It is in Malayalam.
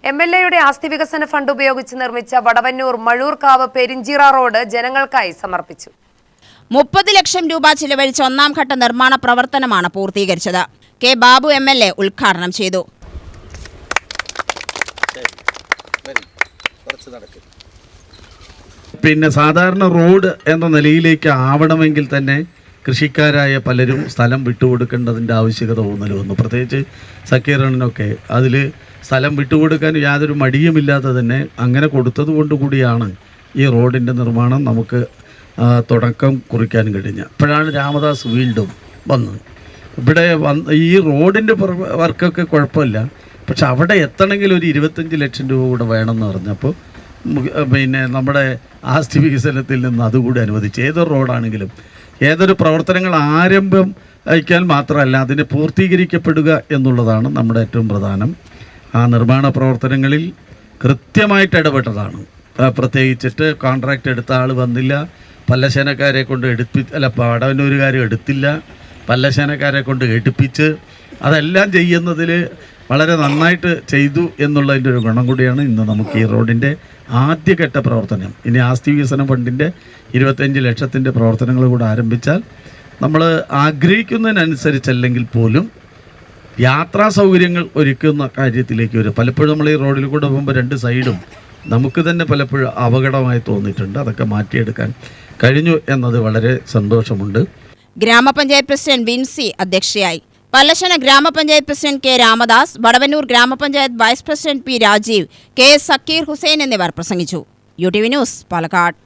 MLAയുടെ ആസ്തി വികസന ഫണ്ട് ഉപയോഗിച്ച് നിർമ്മിച്ച വടവന്നൂർ മഴൂർക്കാവ് പെരിഞ്ചിറ റോഡ് ജനങ്ങൾക്കായി സമർപ്പിച്ചു. 30 ലക്ഷം രൂപ ചിലവഴിച്ച ഒന്നാം ഘട്ട നിർമ്മാണ പ്രവർത്തനമാണ് പൂർത്തീകരിച്ചത്. കെ ബാബു MLA ഉദ്ഘാടനം ചെയ്തു. പിന്നെ സാധാരണ റോഡ് എന്ന നിലയിലേക്ക് ആവണമെങ്കിൽ തന്നെ കൃഷിക്കാരായ പലരും സ്ഥലം വിട്ടുകൊടുക്കേണ്ടതിൻ്റെ ആവശ്യകത വന്നു. പ്രത്യേകിച്ച് സക്കീറണിനൊക്കെ അതിൽ സ്ഥലം വിട്ടുകൊടുക്കാൻ യാതൊരു മടിയുമില്ലാതെ തന്നെ അങ്ങനെ കൊടുത്തത് കൊണ്ടുകൂടിയാണ് ഈ റോഡിൻ്റെ നിർമ്മാണം നമുക്ക് തുടക്കം കുറിക്കാൻ കഴിഞ്ഞത്. അപ്പോഴാണ് രാമദാസ് വീണ്ടും വന്നത്. ഇവിടെ ഈ റോഡിൻ്റെ വർക്കൊക്കെ കുഴപ്പമില്ല, പക്ഷെ അവിടെ എത്തണമെങ്കിൽ ഒരു 25 ലക്ഷം രൂപ കൂടെ വേണമെന്ന് പറഞ്ഞപ്പോൾ പിന്നെ നമ്മുടെ ആസ്തി വികസനത്തിൽ നിന്ന് അതുകൂടി അനുവദിച്ചു. ഏതൊരു റോഡാണെങ്കിലും ഏതൊരു പ്രവർത്തനങ്ങൾ ആരംഭം അയക്കാൻ മാത്രമല്ല അതിനെ പൂർത്തീകരിക്കപ്പെടുക എന്നുള്ളതാണ് നമ്മുടെ ഏറ്റവും പ്രധാനം. ആ നിർമ്മാണ പ്രവർത്തനങ്ങളിൽ കൃത്യമായിട്ട് ഇടപെട്ടതാണ്. പ്രത്യേകിച്ചിട്ട് കോൺട്രാക്റ്റ് എടുത്ത ആൾ വന്നില്ല, പല്ലശേനക്കാരെ കൊണ്ട് വടവന്നൂരുകാർ എടുത്തില്ല, പല്ലശേനക്കാരെ കൊണ്ട് എടുപ്പിച്ച് അതെല്ലാം ചെയ്യുന്നതിൽ വളരെ നന്നായിട്ട് ചെയ്തു എന്നുള്ളതിൻ്റെ ഒരു ഗുണം കൂടിയാണ് ഇന്ന് നമുക്ക് ഈ റോഡിൻ്റെ ആദ്യഘട്ട പ്രവർത്തനം. ഇനി ആസ്തി വികസന ഫണ്ടിൻ്റെ 25 ലക്ഷത്തിൻ്റെ പ്രവർത്തനങ്ങൾ കൂടെ ആരംഭിച്ചാൽ നമ്മൾ ആഗ്രഹിക്കുന്നതിനനുസരിച്ചല്ലെങ്കിൽ പോലും യാത്രാ സൗകര്യങ്ങൾ ഒരുക്കുന്ന കാര്യത്തിലേക്ക് വരും. പലപ്പോഴും നമ്മൾ ഈ റോഡിൽ കൂടെ പോകുമ്പോൾ 2 സൈഡും നമുക്ക് തന്നെ പലപ്പോഴും അപകടമായി തോന്നിയിട്ടുണ്ട്. അതൊക്കെ മാറ്റിയെടുക്കാൻ കഴിഞ്ഞു എന്നത് വളരെ സന്തോഷമുണ്ട്. ഗ്രാമപഞ്ചായത്ത് പ്രസിഡന്റ് വിൻസി അധ്യക്ഷയായി. പല്ലശ്ശന ഗ്രാമപഞ്ചായത്ത് പ്രസിഡന്റ് കെ രാമദാസ്, വടവന്നൂർ ഗ്രാമപഞ്ചായത്ത് vice president P Rajeev, K Zakir Hussain എന്നിവർ പ്രസംഗിച്ചു. UTV news, Palakkad.